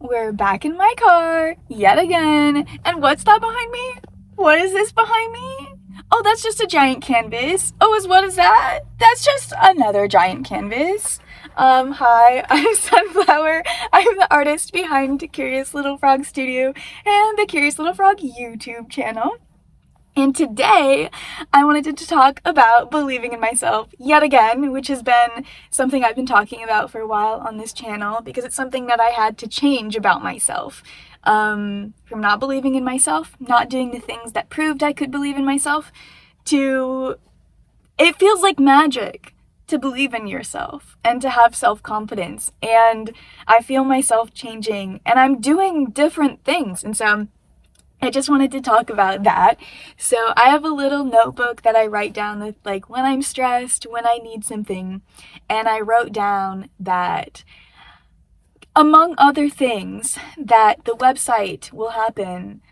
We're back in my car yet again. And what's that behind me? What is this behind me? Oh, that's just a giant canvas. Oh, what is that? That's just another giant canvas. Hi, I'm Sunflower. I'm the artist behind Curious Little Frog Studio and the Curious Little Frog YouTube channel. And today, I wanted to talk about believing in myself yet again, which has been something I've been talking about for a while on this channel because it's something that I had to change about myself. From not believing in myself, not doing the things that proved I could believe in myself, to it feels like magic to believe in yourself and to have self-confidence. And I feel myself changing and I'm doing different things. And so I just wanted to talk about that. So I have a little notebook that I write down with, like, when I'm stressed, when I need something, and I wrote down that, among other things, that the website will happen,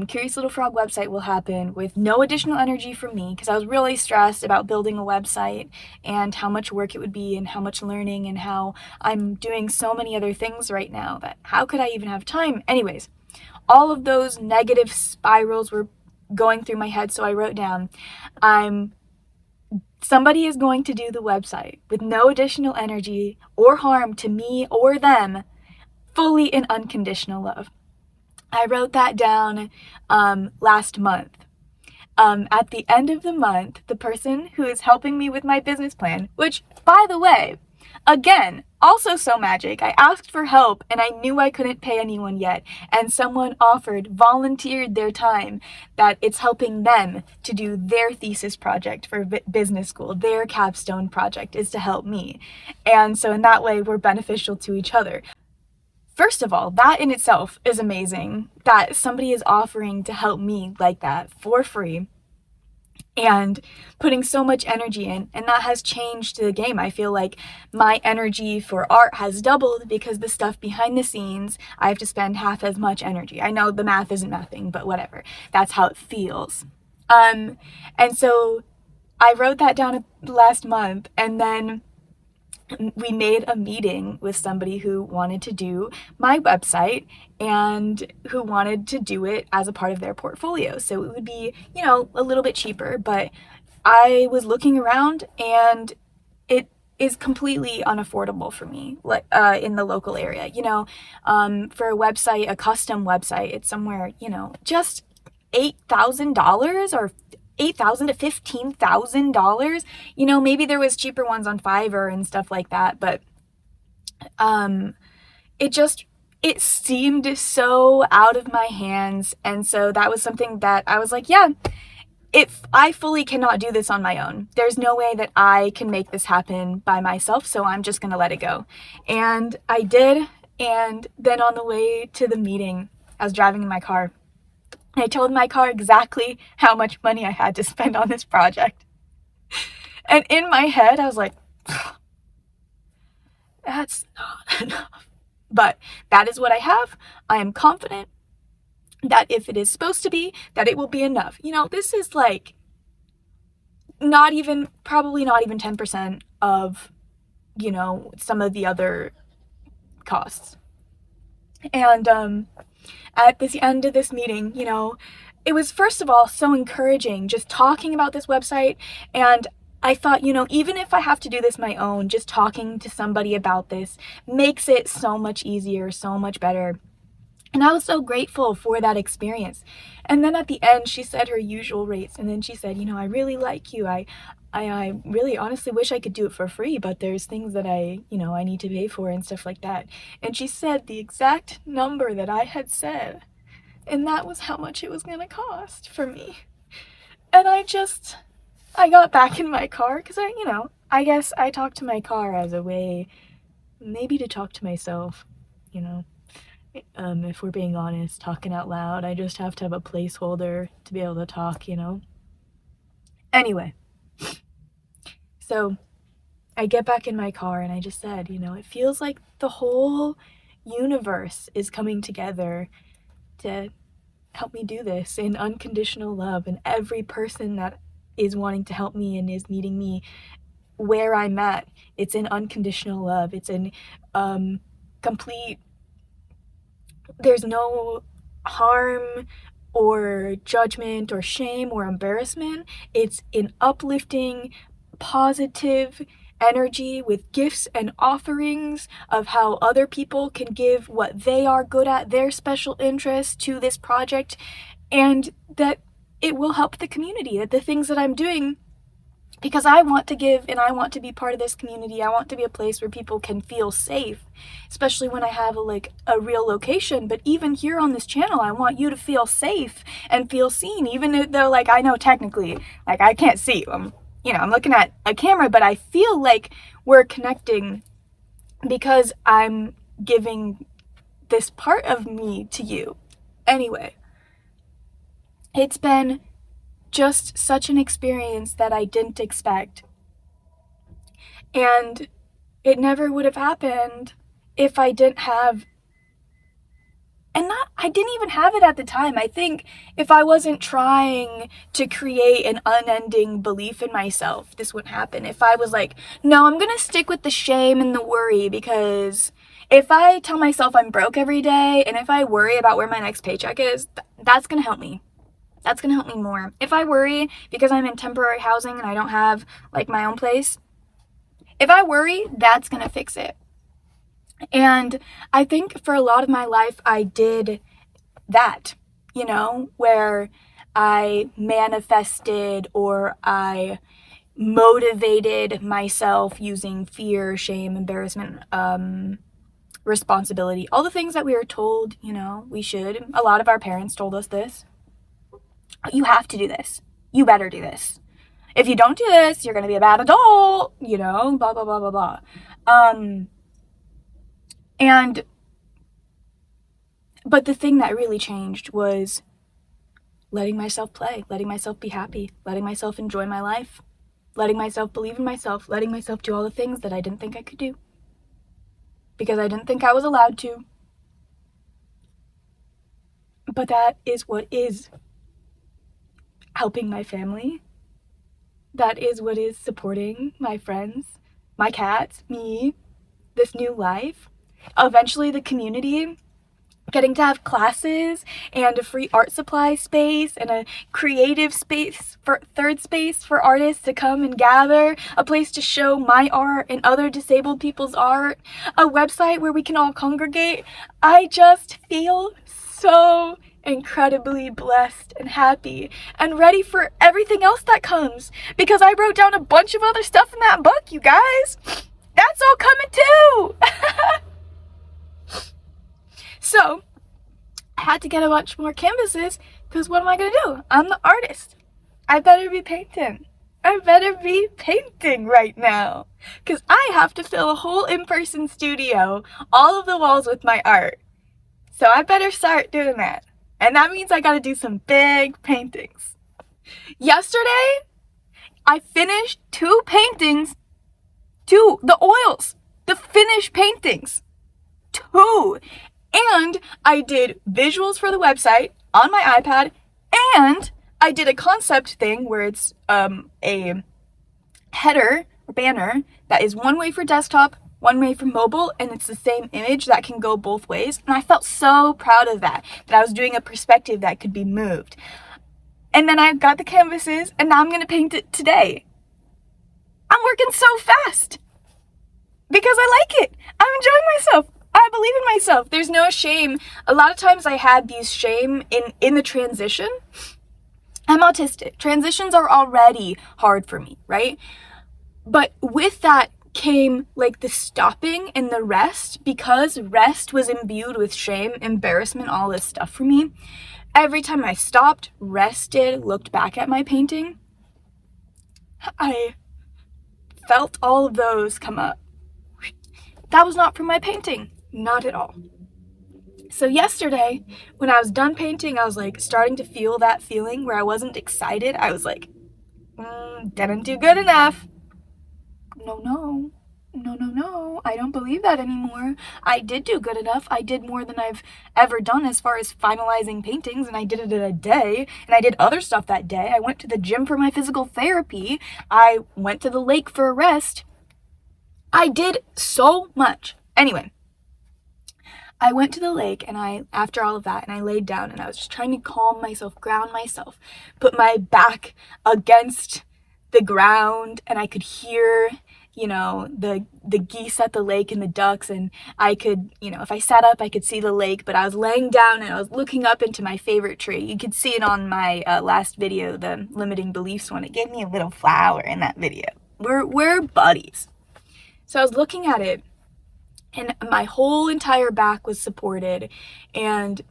Curious Little Frog website will happen with no additional energy from me, because I was really stressed about building a website and how much work it would be and how much learning and how I'm doing so many other things right now that how could I even have time? Anyways, all of those negative spirals were going through my head, so I wrote down, somebody is going to do the website with no additional energy or harm to me or them, fully in unconditional love. I wrote that down last month. At the end of the month, the person who is helping me with my business plan, which, by the way, again, also so magic. I asked for help and I knew I couldn't pay anyone yet, and someone volunteered their time, that it's helping them to do their thesis project for business school. Their capstone project is to help me. And so in that way, we're beneficial to each other. First of all, that in itself is amazing, that somebody is offering to help me like that for free and putting so much energy in, and that has changed the game. I feel like my energy for art has doubled because the stuff behind the scenes, I have to spend half as much energy. I know the math isn't mathing, but whatever. That's how it feels. And so I wrote that down last month, and then we made a meeting with somebody who wanted to do my website and who wanted to do it as a part of their portfolio. So it would be, a little bit cheaper, but I was looking around and it is completely unaffordable for me, like in the local area. For a website, a custom website, it's somewhere, just $8,000 or $8,000 to $15,000. Maybe there was cheaper ones on Fiverr and stuff like that, but it seemed so out of my hands. And so that was something that I was like, yeah, if I fully cannot do this on my own, there's no way that I can make this happen by myself, so I'm just gonna let it go. And I did. And then on the way to the meeting, I was driving in my car, I told my car exactly how much money I had to spend on this project. And in my head, I was like, that's not enough. But that is what I have. I am confident that if it is supposed to be, that it will be enough. This is like probably not even 10% of, some of the other costs. And at the end of this meeting, it was, first of all, so encouraging just talking about this website. And I thought, even if I have to do this my own, just talking to somebody about this makes it so much easier, so much better. And I was so grateful for that experience. And then at the end, she said her usual rates. And then she said, I really like you. I really honestly wish I could do it for free, but there's things that I need to pay for and stuff like that. And she said the exact number that I had said. And that was how much it was going to cost for me. And I got back in my car because I guess I talked to my car as a way maybe to talk to myself, if we're being honest, talking out loud. I just have to have a placeholder to be able to talk, Anyway, so I get back in my car and I just said, it feels like the whole universe is coming together to help me do this in unconditional love, and every person that is wanting to help me and is meeting me where I'm at, it's in unconditional love. It's in complete there's no harm or judgment or shame or embarrassment. It's an uplifting, positive energy with gifts and offerings of how other people can give what they are good at, their special interests, to this project, and that it will help the community, that the things that I'm doing, because I want to give and I want to be part of this community. I want to be a place where people can feel safe, especially when I have a real location. But even here on this channel, I want you to feel safe and feel seen, even though, like, I know technically, like, I can't see you. I'm looking at a camera, but I feel like we're connecting because I'm giving this part of me to you. Anyway, it's been just such an experience that I didn't expect. And it never would have happened if I didn't have, I didn't even have it at the time. I think if I wasn't trying to create an unending belief in myself, this wouldn't happen. If I was like, no, I'm gonna stick with the shame and the worry, because if I tell myself I'm broke every day, and if I worry about where my next paycheck is, that's gonna help me. That's going to help me more. If I worry because I'm in temporary housing and I don't have, like, my own place, if I worry, that's going to fix it. And I think for a lot of my life, I did that, where I manifested or I motivated myself using fear, shame, embarrassment, responsibility, all the things that we were told, we should. A lot of our parents told us this. You have to do this. You better do this. If you don't do this, you're going to be a bad adult, blah, blah, blah, blah, blah. But the thing that really changed was letting myself play, letting myself be happy, letting myself enjoy my life, letting myself believe in myself, letting myself do all the things that I didn't think I could do because I didn't think I was allowed to. But that is what is helping my family. That is what is supporting my friends, my cats, me, this new life. Eventually the community, getting to have classes and a free art supply space and a creative space, third space for artists to come and gather, a place to show my art and other disabled people's art, a website where we can all congregate. I just feel so incredibly blessed and happy and ready for everything else that comes, because I wrote down a bunch of other stuff in that book, you guys. That's all coming too. So I had to get a bunch more canvases, because what am I gonna do? I'm the artist. I better be painting. I better be painting right now, because I have to fill a whole in-person studio, all of the walls with my art. So I better start doing that. And that means I gotta do some big paintings. Yesterday, I finished 2 paintings. 2, the oils, the finished paintings. 2. And I did visuals for the website on my iPad, and I did a concept thing where it's a header or banner that is one way for desktop, one way for mobile, and it's the same image that can go both ways. And I felt so proud of that I was doing a perspective that could be moved. And then I got the canvases, and now I'm going to paint it today. I'm working so fast because I like it. I'm enjoying myself. I believe in myself. There's no shame. A lot of times I had these shame in the transition. I'm autistic. Transitions are already hard for me, right? But with that came like the stopping and the rest, because rest was imbued with shame, embarrassment, all this stuff for me. Every time I stopped, rested, looked back at my painting, I felt all of those come up. That was not from my painting. Not at all. So yesterday, when I was done painting, I was like starting to feel that feeling where I wasn't excited. I was like, didn't do good enough. No, I don't believe that anymore. I did do good enough. I did more than I've ever done as far as finalizing paintings, and I did it in a day, and I did other stuff that day. I went to the gym for my physical therapy. I went to the lake for a rest. I did so much. Anyway, I went to the lake, and after all of that, and I laid down, and I was just trying to calm myself, ground myself, put my back against the ground, and I could hear, the geese at the lake and the ducks, and I could, if I sat up, I could see the lake, but I was laying down and I was looking up into my favorite tree. You could see it on my last video, the limiting beliefs one. It gave me a little flower in that video. We're buddies. So I was looking at it, and my whole entire back was supported, and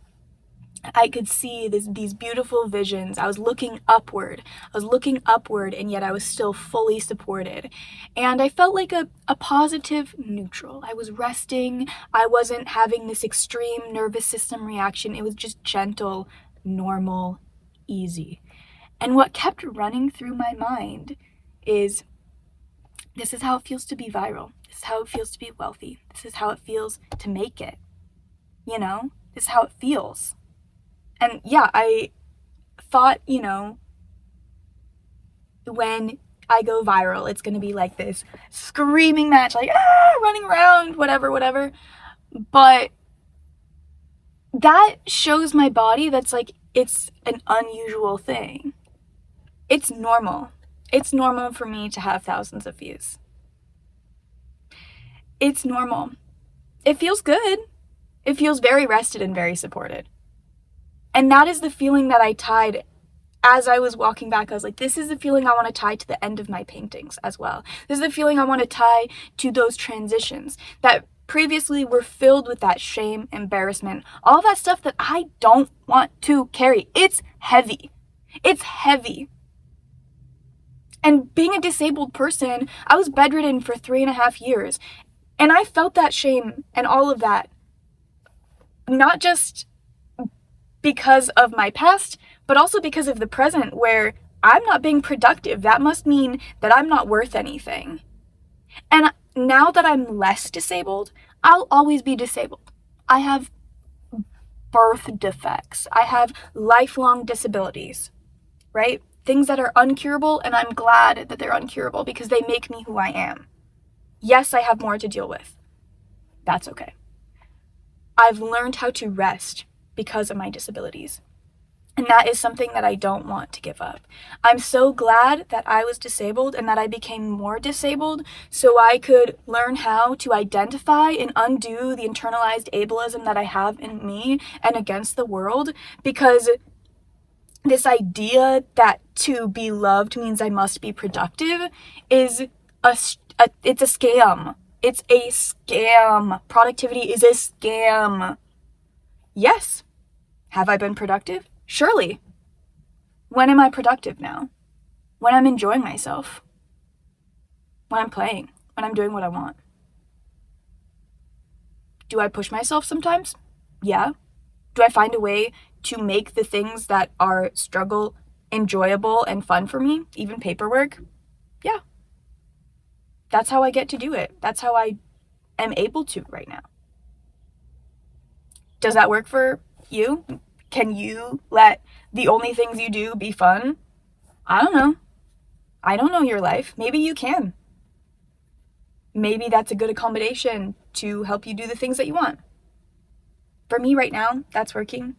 I could see these beautiful visions. I was looking upward, and yet I was still fully supported. And I felt like a positive neutral. I was resting. I wasn't having this extreme nervous system reaction. It was just gentle, normal, easy. And what kept running through my mind is, this is how it feels to be viral. This is how it feels to be wealthy. This is how it feels to make it. This is how it feels. And yeah, I thought, when I go viral, it's going to be like this screaming match, like, running around, whatever. But that shows my body that's like, it's an unusual thing. It's normal. It's normal for me to have thousands of views. It's normal. It feels good. It feels very rested and very supported. And that is the feeling that I tied as I was walking back. I was like, this is the feeling I want to tie to the end of my paintings as well. This is the feeling I want to tie to those transitions that previously were filled with that shame, embarrassment, all that stuff that I don't want to carry. It's heavy. It's heavy. And being a disabled person, I was bedridden for 3.5 years. And I felt that shame and all of that, not just because of my past, but also because of the present, where I'm not being productive. That must mean that I'm not worth anything. And now that I'm less disabled, I'll always be disabled. I have birth defects. I have lifelong disabilities, right? Things that are uncurable, and I'm glad that they're uncurable because they make me who I am. Yes, I have more to deal with. That's okay. I've learned how to rest because of my disabilities. And that is something that I don't want to give up. I'm so glad that I was disabled and that I became more disabled so I could learn how to identify and undo the internalized ableism that I have in me and against the world, because this idea that to be loved means I must be productive is it's a scam. It's a scam. Productivity is a scam. Yes. Have I been productive? Surely. When am I productive now? When I'm enjoying myself. When I'm playing. When I'm doing what I want. Do I push myself sometimes? Yeah. Do I find a way to make the things that are struggle enjoyable and fun for me? Even paperwork? Yeah. That's how I get to do it. That's how I am able to right now. Does that work for you? Can you let the only things you do be fun? I don't know. I don't know your life. Maybe you can. Maybe that's a good accommodation to help you do the things that you want. For me right now, that's working.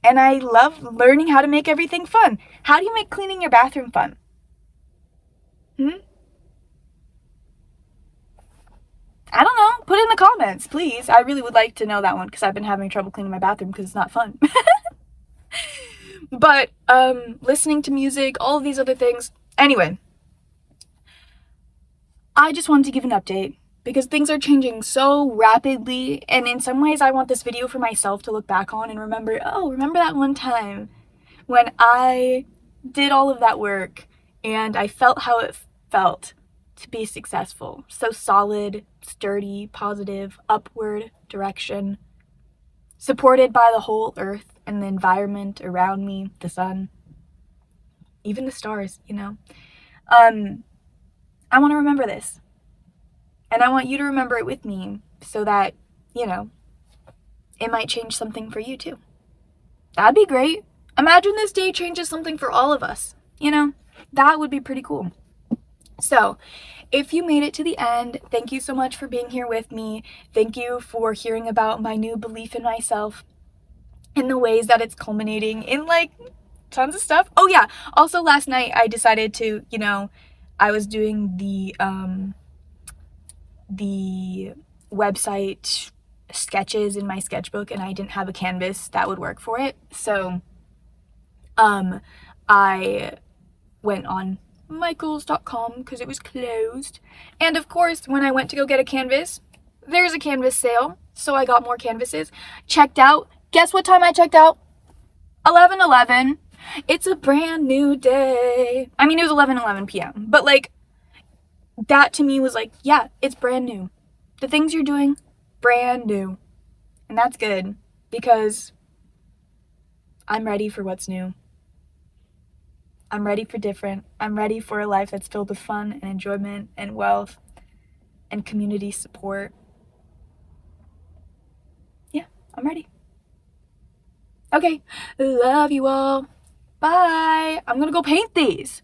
And I love learning how to make everything fun. How do you make cleaning your bathroom fun? I don't know. Put it in the comments, please. I really would like to know that one because I've been having trouble cleaning my bathroom because it's not fun. But listening to music, all of these other things. Anyway, I just wanted to give an update because things are changing so rapidly, and in some ways I want this video for myself to look back on and remember that one time when I did all of that work and I felt how it felt to be successful. So solid, sturdy, positive, upward direction, supported by the whole earth and the environment around me, the sun, even the stars, I want to remember this. And I want you to remember it with me so that, it might change something for you too. That'd be great. Imagine this day changes something for all of us. That would be pretty cool. So if you made it to the end, thank you so much for being here with me. Thank you for hearing about my new belief in myself and the ways that it's culminating in like tons of stuff. Oh yeah, also last night I decided to, I was doing the website sketches in my sketchbook and I didn't have a canvas that would work for it. So I went on michaels.com because it was closed. And of course, when I went to go get a canvas, there's a canvas sale. So I got more canvases. Checked out. Guess what time I checked out? 11:11. It's a brand new day. I mean, it was 11:11 p.m. But like, that to me was like, yeah, it's brand new. The things you're doing, brand new. And that's good because I'm ready for what's new. I'm ready for different. I'm ready for a life that's filled with fun and enjoyment and wealth and community support. Yeah, I'm ready. Okay, love you all. Bye. I'm gonna go paint these.